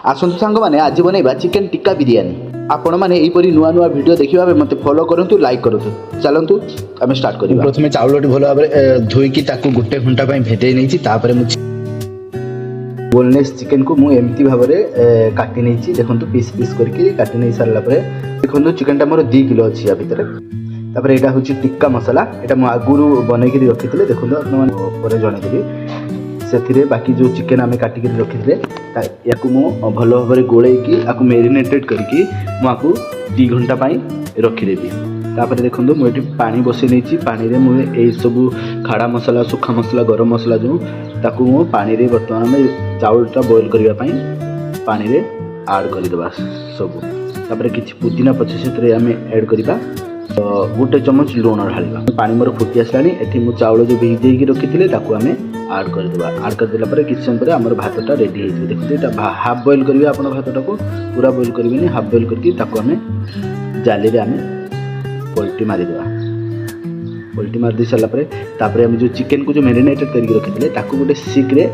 आसतु सांग मैंने आज बनैबा चिकेन टिक्का बिरियानी। आपण मैंने यहीपरी नुआ नुआ वीडियो देखा मत फॉलो करूँ लाइक करूँ। चलतु आम स्टार्ट कर। प्रथम चाउल भल भाव धोईकी गोटे घंटा भेदे नहीं बोनलेस चिकेन को मुझे एमती भाव में काटी नहीं देखो पीस पीस करके काटी नहीं सारा देखो चिकेन मोर 2 किलो अच्छी या भितर। तापर यहाँ हूँ टिक्का मसला यहाँ मुझे आगुरी बनईक रखी थे देखो आपने जनईदेवी से बाकी जो चिकेन आम काटिक रखी थे या भल भाव में गोलैकी मेरिनेटेड करके मुझे 2 घंटा रखीदेवी। तापर देखो मुझे पानी बसई नहीं पानी में मुझे सब खाड़ा मसला सुखा मसला गरम मसला जो ताकू मु पानी रे बर्तमान में चाउलटा बॉयल करने पानी रे ऐड करदे सब। तापर किसी पुदीना पचे से आम ऐड करवा गोटे चमच लुण ढाला पानी मोर फुटी आसला ये मुझे चाउल जो भिजे रखी थे आम ऐड करदे ऐड करदेला किसी समय पर आम भातटा रेडी हो देखते हाफ बॉयल करेंगे आप भातटा को पूरा बॉयल करेंगे हाफ बॉयल करके आम जाली में आम पलटी मारिदेवा। पलटी मार दी सारापर आम जो चिकेन को जो मेरिनेटेड करके रखी थे गोटे सिक्रे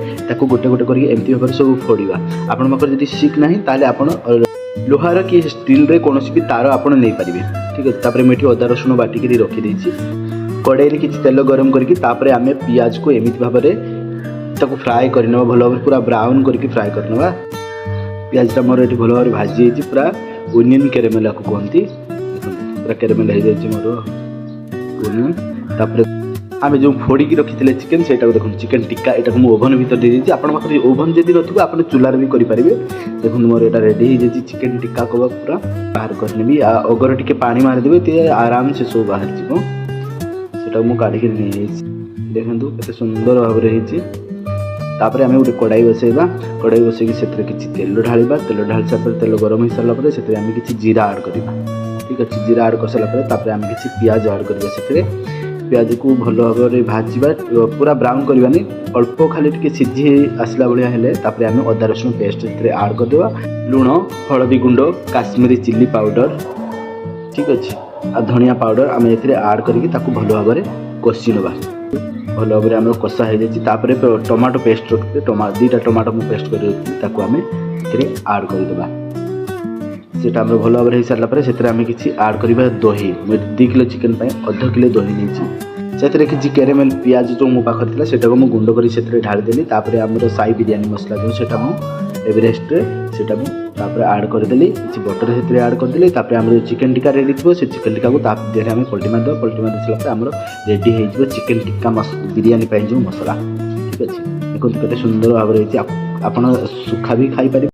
गोटे गोटे करके एमती भाव सब फोड़ा। आपण पाखे जब सिक ना ताले आपण लोहार कि स्टील रे कौन भी तार आपड़ नहीं पारे ठीक है। तापर मुझे अदा रसुण बाटिक रखी कड़ाई किसी तेल गरम करके आम पियाज को एमती भाव में फ्राए करने भल भाव पूरा ब्राउन करके फ्राए करने। पियाजटा मोर ये भल भाव भाजी पूरा ओनियन कैरेमेल आपको कहती पूरा कैरेमेल हो जाए मोर ओनियन। तापर आम जो फोड़ी रखी थे चिकेन से देखो चिकेन टिक्का यहाँ मुझे ओभन भर दे दी आप ओभन जब रही आप चूलार भी करेंगे। देखो मोर यहाँ रेडी हो जाए चिकेन टिक्का कबाब पूरा बाहर करने अगर टी पानी मारिदेवे तो आराम से सब बाहर जीटा मुझे काढ़ी नहीं देखो के सुंदर भाव में आम गोटे कड़ाई बसैबा कड़ाई बसैकी से किसी तेल ढाला तेल ढाली सारा तेल गरम हो सारापर से आम किसी जीरा ऐड करवा ठीक अच्छे जीरा ऐड कर सारापर आम किसी पियाज ऐड करवा से पियाज को भल भाव में भाजवा पूरा ब्राउन करवानी अल्प खाली टी सीझी आसला भाया आम अदा रसुण पेस्ट ऐड करदे लुण हलदी गुंड काश्मीरी चिल्ली पाउडर ठीक अच्छे आ धनिया पाउडर आम ए ऐड करके भल भाव में कषि नवा भल भाव में आम कषा हो जाए। टमाटो पेस्ट रखते 2टा टमाटो पेस्ट कर आम ऐड करदे सेटा आम भल भाव में हो सारापर से किसी ऐड करवा दही 2 किलो चिकेन ½ किलो दही नहीं से किसी कैरेमेल पियाज जो मो पाखे था सेटा मुझे गुंड कर ढालीदेली। आम साई बिरियानी मसला जो से एवरेस्ट से ऐड करदेली किसी बटर से ऐड करदेली। आम जो चिकेन टिक्का रेडी थी से चिकेन टिक्का को देह आम पलटी मारदेव पलटी मार सारा आम रेडी हो चिकेन टिक्का बिरियानी जो मसला ठीक अच्छे। देखो केते सुंदर भाव में आप सुखा भी खाई पारे।